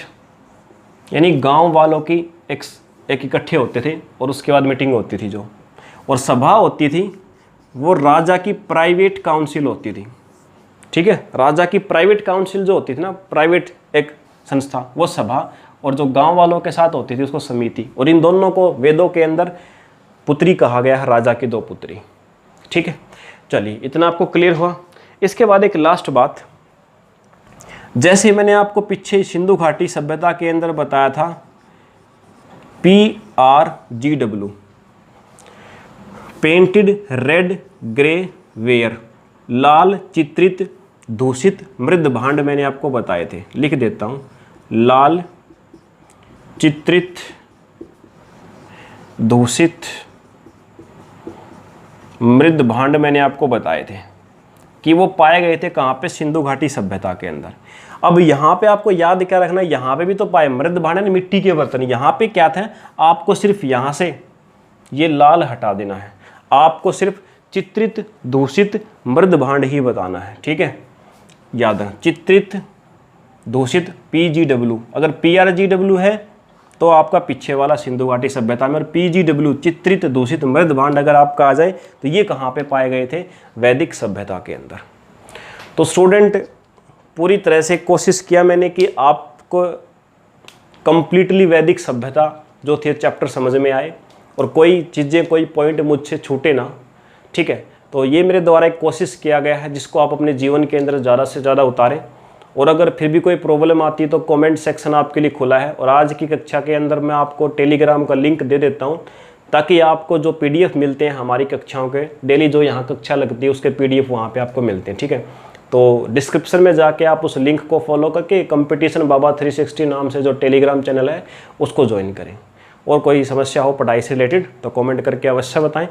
यानी गांव वालों की एक इकट्ठे होते थे और उसके बाद मीटिंग होती थी जो। और सभा होती थी वो राजा की प्राइवेट काउंसिल होती थी, ठीक है। राजा की प्राइवेट काउंसिल जो होती थी ना, प्राइवेट एक संस्था, वो सभा, और जो गांव वालों के साथ होती थी उसको समिति। और इन दोनों को वेदों के अंदर पुत्री कहा गया है, राजा की दो पुत्री, ठीक है। चलिए इतना आपको क्लियर हुआ। इसके बाद एक लास्ट बात, जैसे मैंने आपको पीछे सिंधु घाटी सभ्यता के अंदर बताया था PRGW, painted red grey ware, लाल चित्रित दूषित मृद भांड मैंने आपको बताए थे, लिख देता हूं, लाल चित्रित दूषित मृद भांड मैंने आपको बताए थे कि वो पाए गए थे कहाँ पे, सिंधु घाटी सभ्यता के अंदर। अब यहाँ पे आपको याद क्या रखना है, यहाँ पे भी तो पाए मृद भांड यानी मिट्टी के बर्तन। यहाँ पे क्या था, आपको सिर्फ यहाँ से ये लाल हटा देना है, आपको सिर्फ चित्रित दूषित मृद भांड ही बताना है, ठीक है। याद रखना, चित्रित दूषित PGW, अगर PRGW है तो आपका पीछे वाला सिंधु घाटी सभ्यता में, और PGW चित्रित दूषित मृद भांड अगर आपका आ जाए तो ये कहाँ पे पाए गए थे, वैदिक सभ्यता के अंदर। तो स्टूडेंट पूरी तरह से कोशिश किया मैंने कि आपको कंप्लीटली वैदिक सभ्यता जो थे चैप्टर समझ में आए और कोई चीज़ें, कोई पॉइंट मुझसे छूटे ना, ठीक है। तो ये मेरे द्वारा एक कोशिश किया गया है जिसको आप अपने जीवन के अंदर ज़्यादा से ज़्यादा उतारें। और अगर फिर भी कोई प्रॉब्लम आती है तो कमेंट सेक्शन आपके लिए खुला है। और आज की कक्षा के अंदर मैं आपको टेलीग्राम का लिंक दे देता हूं, ताकि आपको जो PDF मिलते हैं हमारी कक्षाओं के, डेली जो यहाँ कक्षा लगती है उसके PDF वहाँ पे आपको मिलते हैं, ठीक है। तो डिस्क्रिप्शन में जाके आप उस लिंक को फॉलो करके कंपटीशन बाबा 360 नाम से जो टेलीग्राम चैनल है उसको ज्वाइन करें। और कोई समस्या हो पढ़ाई से रिलेटेड तो कमेंट करके अवश्य बताएं।